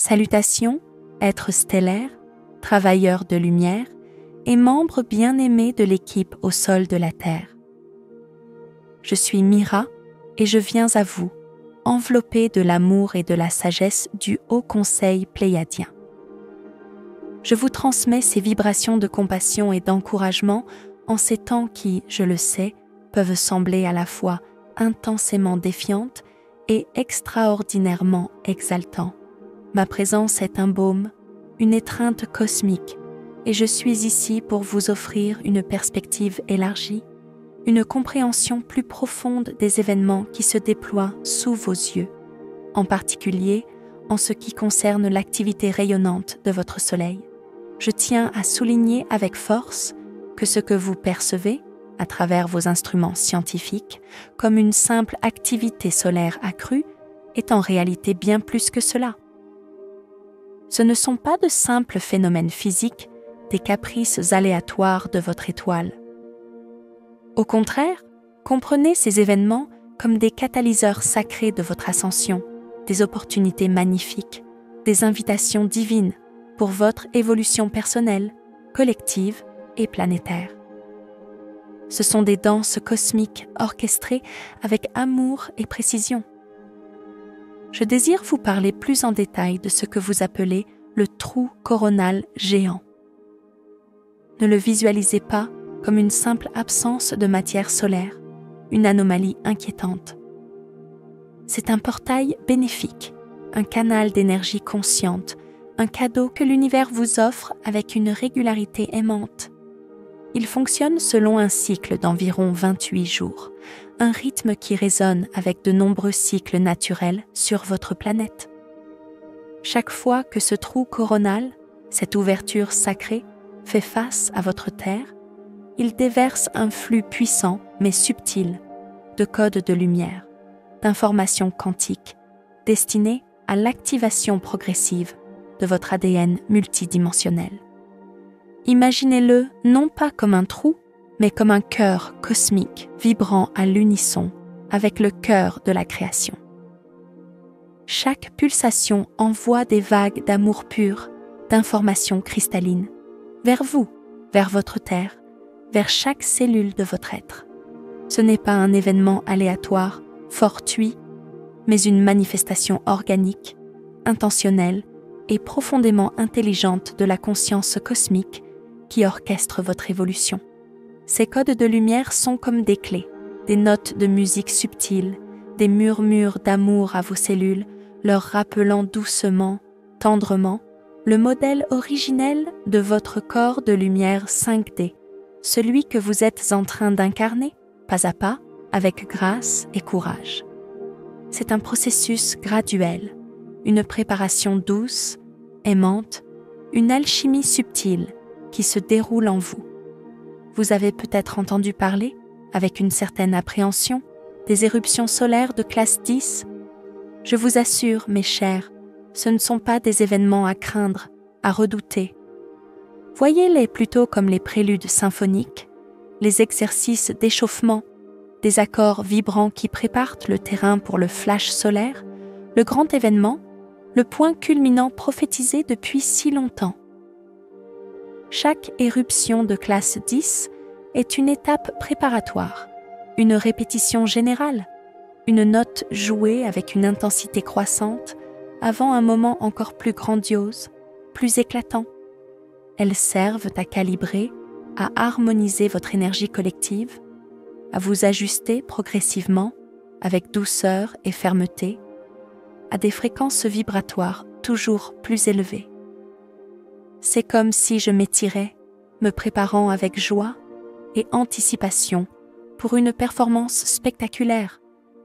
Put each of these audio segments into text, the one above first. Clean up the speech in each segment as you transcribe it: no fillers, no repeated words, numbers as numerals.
Salutations, êtres stellaires, travailleurs de lumière et membres bien-aimés de l'équipe au sol de la Terre. Je suis Mira et je viens à vous, enveloppée de l'amour et de la sagesse du Haut Conseil pléiadien. Je vous transmets ces vibrations de compassion et d'encouragement en ces temps qui, je le sais, peuvent sembler à la fois intensément défiantes et extraordinairement exaltants. Ma présence est un baume, une étreinte cosmique, et je suis ici pour vous offrir une perspective élargie, une compréhension plus profonde des événements qui se déploient sous vos yeux, en particulier en ce qui concerne l'activité rayonnante de votre soleil. Je tiens à souligner avec force que ce que vous percevez, à travers vos instruments scientifiques, comme une simple activité solaire accrue, est en réalité bien plus que cela. Ce ne sont pas de simples phénomènes physiques, des caprices aléatoires de votre étoile. Au contraire, comprenez ces événements comme des catalyseurs sacrés de votre ascension, des opportunités magnifiques, des invitations divines pour votre évolution personnelle, collective et planétaire. Ce sont des danses cosmiques orchestrées avec amour et précision. Je désire vous parler plus en détail de ce que vous appelez le trou coronal géant. Ne le visualisez pas comme une simple absence de matière solaire, une anomalie inquiétante. C'est un portail bénéfique, un canal d'énergie consciente, un cadeau que l'univers vous offre avec une régularité aimante. Il fonctionne selon un cycle d'environ 28 jours, un rythme qui résonne avec de nombreux cycles naturels sur votre planète. Chaque fois que ce trou coronal, cette ouverture sacrée, fait face à votre Terre, il déverse un flux puissant mais subtil de codes de lumière, d'informations quantiques, destinés à l'activation progressive de votre ADN multidimensionnel. Imaginez-le non pas comme un trou, mais comme un cœur cosmique vibrant à l'unisson avec le cœur de la création. Chaque pulsation envoie des vagues d'amour pur, d'informations cristallines, vers vous, vers votre Terre, vers chaque cellule de votre être. Ce n'est pas un événement aléatoire, fortuit, mais une manifestation organique, intentionnelle et profondément intelligente de la conscience cosmique qui orchestre votre évolution. Ces codes de lumière sont comme des clés, des notes de musique subtiles, des murmures d'amour à vos cellules, leur rappelant doucement, tendrement, le modèle originel de votre corps de lumière 5D, celui que vous êtes en train d'incarner, pas à pas, avec grâce et courage. C'est un processus graduel, une préparation douce, aimante, une alchimie subtile qui se déroule en vous. Vous avez peut-être entendu parler, avec une certaine appréhension, des éruptions solaires de classe 10. Je vous assure, mes chers, ce ne sont pas des événements à craindre, à redouter. Voyez-les plutôt comme les préludes symphoniques, les exercices d'échauffement, des accords vibrants qui préparent le terrain pour le flash solaire, le grand événement, le point culminant prophétisé depuis si longtemps. Chaque éruption de classe 10 est une étape préparatoire, une répétition générale, une note jouée avec une intensité croissante avant un moment encore plus grandiose, plus éclatant. Elles servent à calibrer, à harmoniser votre énergie collective, à vous ajuster progressivement, avec douceur et fermeté, à des fréquences vibratoires toujours plus élevées. C'est comme si je m'étirais, me préparant avec joie et anticipation pour une performance spectaculaire,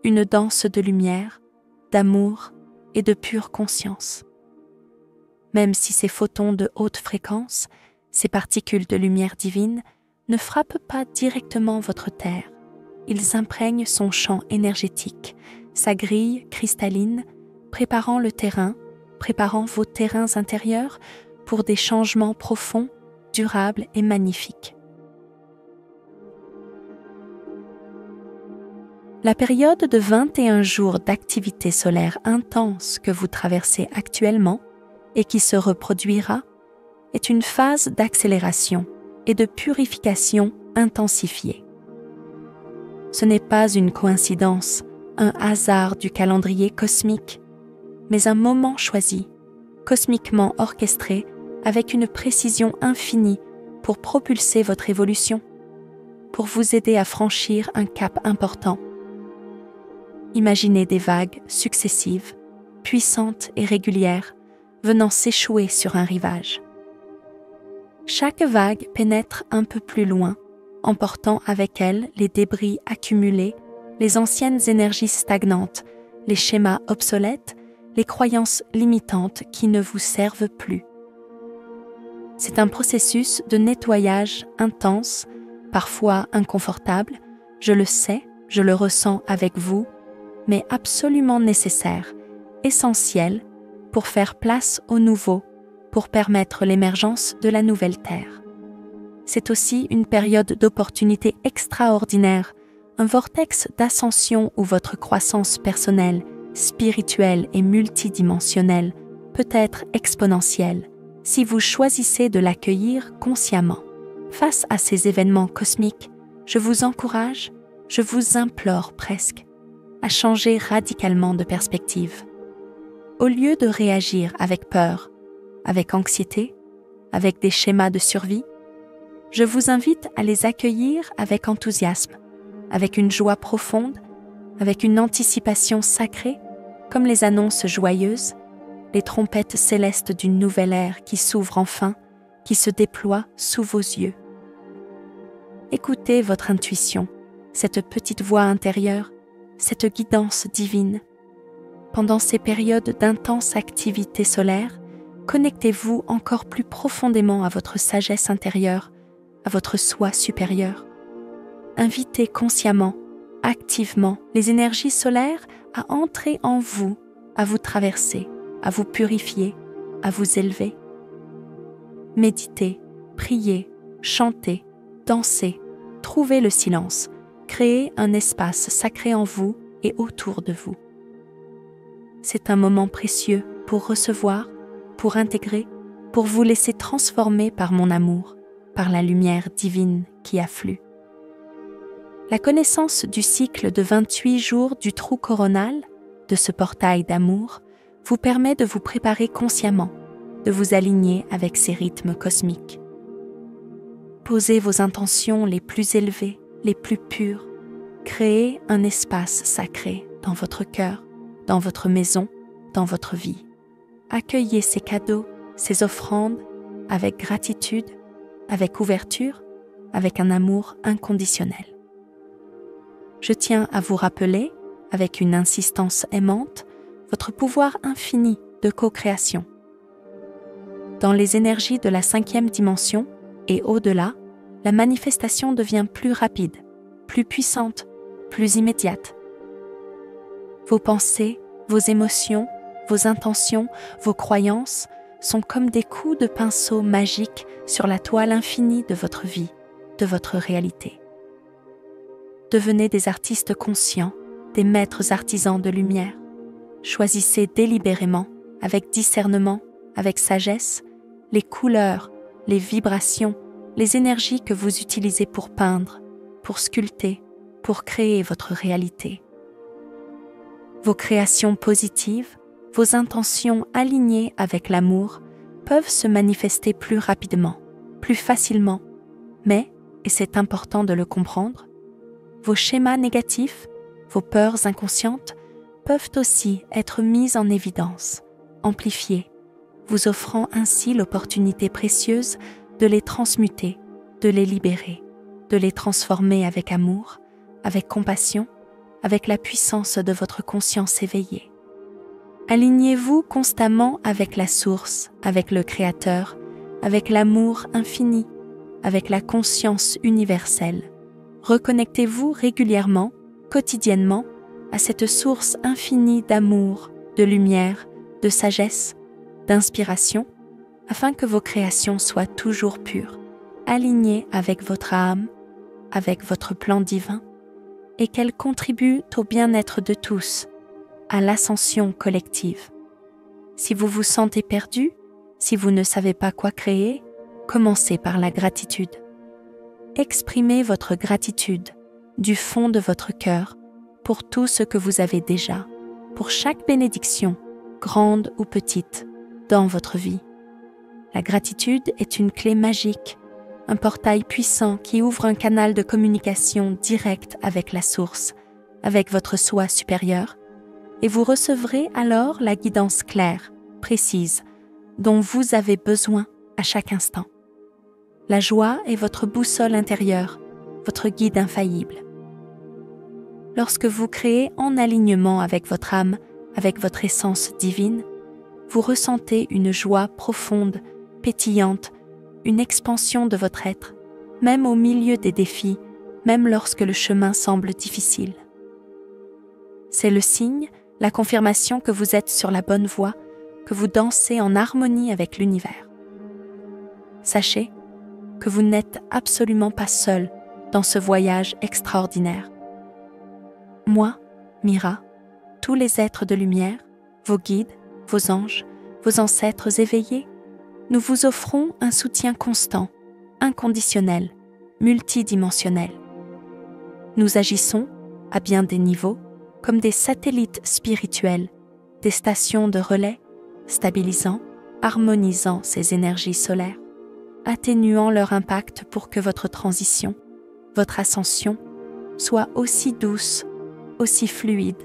une danse de lumière, d'amour et de pure conscience. Même si ces photons de haute fréquence, ces particules de lumière divine, ne frappent pas directement votre Terre, ils imprègnent son champ énergétique, sa grille cristalline, préparant le terrain, préparant vos terrains intérieurs pour des changements profonds, durables et magnifiques. La période de 21 jours d'activité solaire intense que vous traversez actuellement et qui se reproduira, est une phase d'accélération et de purification intensifiée. Ce n'est pas une coïncidence, un hasard du calendrier cosmique, mais un moment choisi, cosmiquement orchestré avec une précision infinie pour propulser votre évolution, pour vous aider à franchir un cap important. Imaginez des vagues successives, puissantes et régulières, venant s'échouer sur un rivage. Chaque vague pénètre un peu plus loin, emportant avec elle les débris accumulés, les anciennes énergies stagnantes, les schémas obsolètes, les croyances limitantes qui ne vous servent plus. C'est un processus de nettoyage intense, parfois inconfortable, je le sais, je le ressens avec vous, mais absolument nécessaire, essentiel pour faire place au nouveau, pour permettre l'émergence de la nouvelle Terre. C'est aussi une période d'opportunité extraordinaire, un vortex d'ascension où votre croissance personnelle, spirituelle et multidimensionnelle peut être exponentielle si vous choisissez de l'accueillir consciemment. Face à ces événements cosmiques, je vous encourage, je vous implore presque, à changer radicalement de perspective. Au lieu de réagir avec peur, avec anxiété, avec des schémas de survie, je vous invite à les accueillir avec enthousiasme, avec une joie profonde, avec une anticipation sacrée, comme les annonces joyeuses, les trompettes célestes d'une nouvelle ère qui s'ouvre enfin, qui se déploie sous vos yeux. Écoutez votre intuition, cette petite voix intérieure, cette guidance divine. Pendant ces périodes d'intense activité solaire, connectez-vous encore plus profondément à votre sagesse intérieure, à votre soi supérieur. Invitez consciemment, activement les énergies solaires à entrer en vous, à vous traverser, à vous purifier, à vous élever. Méditez, priez, chantez, dansez, trouvez le silence, créez un espace sacré en vous et autour de vous. C'est un moment précieux pour recevoir, pour intégrer, pour vous laisser transformer par mon amour, par la lumière divine qui afflue. La connaissance du cycle de 28 jours du trou coronal, de ce portail d'amour, vous permet de vous préparer consciemment, de vous aligner avec ces rythmes cosmiques. Posez vos intentions les plus élevées, les plus pures. Créez un espace sacré dans votre cœur, dans votre maison, dans votre vie. Accueillez ces cadeaux, ces offrandes avec gratitude, avec ouverture, avec un amour inconditionnel. Je tiens à vous rappeler, avec une insistance aimante, votre pouvoir infini de co-création. Dans les énergies de la 5e dimension et au-delà, la manifestation devient plus rapide, plus puissante, plus immédiate. Vos pensées, vos émotions, vos intentions, vos croyances sont comme des coups de pinceau magiques sur la toile infinie de votre vie, de votre réalité. Devenez des artistes conscients, des maîtres artisans de lumière. Choisissez délibérément, avec discernement, avec sagesse, les couleurs, les vibrations, les énergies que vous utilisez pour peindre, pour sculpter, pour créer votre réalité. Vos créations positives, vos intentions alignées avec l'amour peuvent se manifester plus rapidement, plus facilement, mais, et c'est important de le comprendre, vos schémas négatifs, vos peurs inconscientes peuvent aussi être mis en évidence, amplifiés, vous offrant ainsi l'opportunité précieuse de les transmuter, de les libérer, de les transformer avec amour, avec compassion, avec la puissance de votre conscience éveillée. Alignez-vous constamment avec la source, avec le Créateur, avec l'amour infini, avec la conscience universelle. Reconnectez-vous régulièrement, quotidiennement, à cette source infinie d'amour, de lumière, de sagesse, d'inspiration, afin que vos créations soient toujours pures, alignées avec votre âme, avec votre plan divin, et qu'elles contribuent au bien-être de tous, à l'ascension collective. Si vous vous sentez perdu, Si vous ne savez pas quoi créer, commencez par la gratitude. Exprimez votre gratitude du fond de votre cœur pour tout ce que vous avez déjà, pour chaque bénédiction, grande ou petite, dans votre vie. La gratitude est une clé magique, un portail puissant qui ouvre un canal de communication direct avec la source, avec votre soi supérieur, et vous recevrez alors la guidance claire, précise, dont vous avez besoin à chaque instant. La joie est votre boussole intérieure, votre guide infaillible. Lorsque vous créez en alignement avec votre âme, avec votre essence divine, vous ressentez une joie profonde, pétillante, une expansion de votre être, même au milieu des défis, même lorsque le chemin semble difficile. C'est le signe, la confirmation que vous êtes sur la bonne voie, que vous dansez en harmonie avec l'univers. Sachez que vous n'êtes absolument pas seul dans ce voyage extraordinaire. Moi, Mira, tous les êtres de lumière, vos guides, vos anges, vos ancêtres éveillés, nous vous offrons un soutien constant, inconditionnel, multidimensionnel. Nous agissons, à bien des niveaux, comme des satellites spirituels, des stations de relais, stabilisant, harmonisant ces énergies solaires, atténuant leur impact pour que votre transition, votre ascension, soit aussi douce, aussi fluide,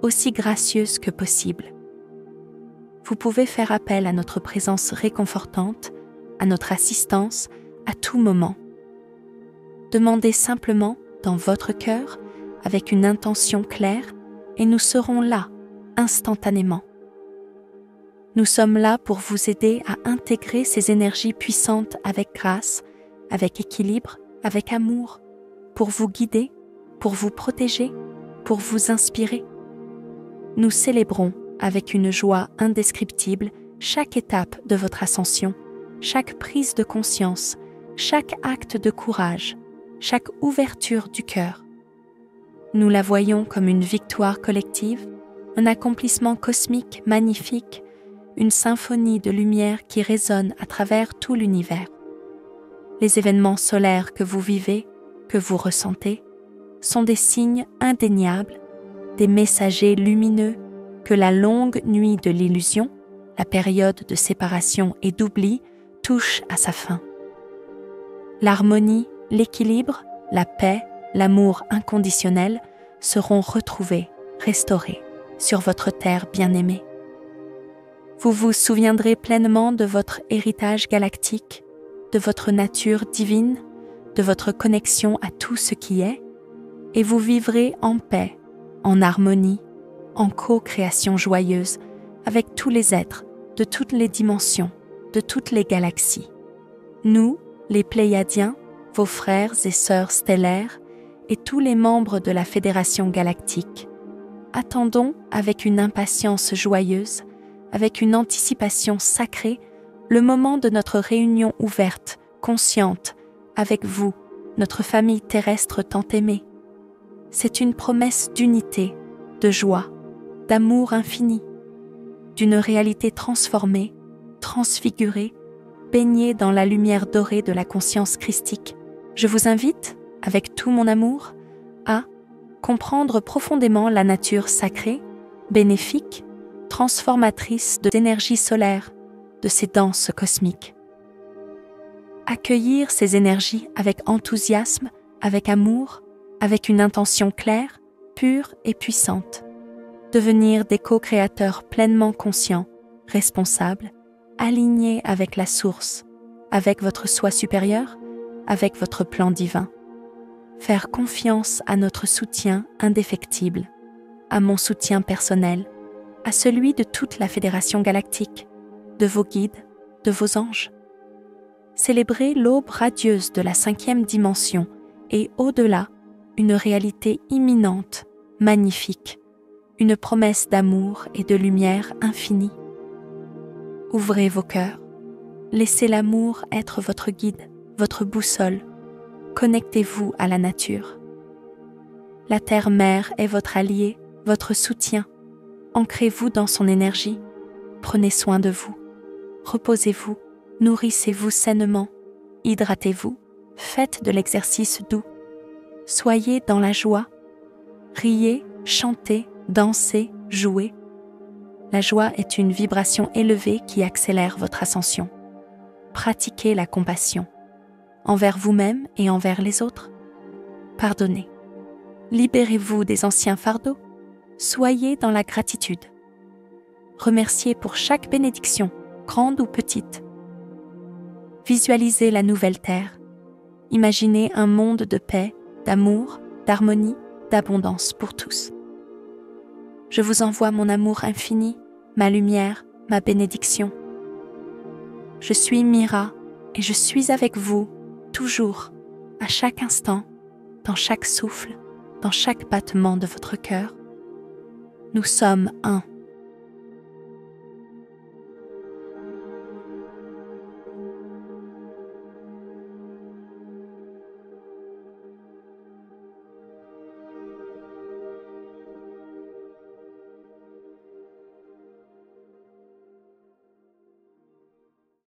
aussi gracieuse que possible. Vous pouvez faire appel à notre présence réconfortante, à notre assistance, à tout moment. Demandez simplement dans votre cœur, avec une intention claire, et nous serons là, instantanément. Nous sommes là pour vous aider à intégrer ces énergies puissantes avec grâce, avec équilibre, avec amour, pour vous guider, pour vous protéger, pour vous inspirer. Nous célébrons avec une joie indescriptible chaque étape de votre ascension, chaque prise de conscience, chaque acte de courage, chaque ouverture du cœur. Nous la voyons comme une victoire collective, un accomplissement cosmique magnifique, une symphonie de lumière qui résonne à travers tout l'univers. Les événements solaires que vous vivez, que vous ressentez, sont des signes indéniables, des messagers lumineux que la longue nuit de l'illusion, la période de séparation et d'oubli, touche à sa fin. L'harmonie, l'équilibre, la paix, l'amour inconditionnel seront retrouvés, restaurés sur votre terre bien-aimée. Vous vous souviendrez pleinement de votre héritage galactique, de votre nature divine, de votre connexion à tout ce qui est, et vous vivrez en paix, en harmonie, en co-création joyeuse avec tous les êtres de toutes les dimensions, de toutes les galaxies. Nous, les Pléiadiens, vos frères et sœurs stellaires et tous les membres de la Fédération galactique, attendons avec une impatience joyeuse, avec une anticipation sacrée, le moment de notre réunion ouverte, consciente, avec vous, notre famille terrestre tant aimée. C'est une promesse d'unité, de joie, d'amour infini, d'une réalité transformée, transfigurée, baignée dans la lumière dorée de la conscience christique. Je vous invite, avec tout mon amour, à comprendre profondément la nature sacrée, bénéfique, transformatrice de l'énergie solaire, de ces danses cosmiques. Accueillir ces énergies avec enthousiasme, avec amour, avec une intention claire, pure et puissante. Devenir des co-créateurs pleinement conscients, responsables, alignés avec la source, avec votre soi supérieur, avec votre plan divin. Faire confiance à notre soutien indéfectible, à mon soutien personnel, à celui de toute la Fédération galactique, de vos guides, de vos anges. Célébrer l'aube radieuse de la 5e dimension et au-delà, une réalité imminente, magnifique, une promesse d'amour et de lumière infinie. Ouvrez vos cœurs, laissez l'amour être votre guide, votre boussole, connectez-vous à la nature. La Terre-Mère est votre allié, votre soutien. Ancrez-vous dans son énergie, prenez soin de vous. reposez-vous, nourrissez-vous sainement, hydratez-vous, faites de l'exercice doux. Soyez dans la joie, riez, chantez, dansez, jouez. La joie est une vibration élevée qui accélère votre ascension. Pratiquez la compassion, envers vous-même et envers les autres. Pardonnez. Libérez-vous des anciens fardeaux. Soyez dans la gratitude. Remerciez pour chaque bénédiction, grande ou petite. Visualisez la nouvelle terre. Imaginez un monde de paix, d'amour, d'harmonie, d'abondance pour tous. Je vous envoie mon amour infini, ma lumière, ma bénédiction. Je suis Mira et je suis avec vous, toujours, à chaque instant, dans chaque souffle, dans chaque battement de votre cœur. Nous sommes un.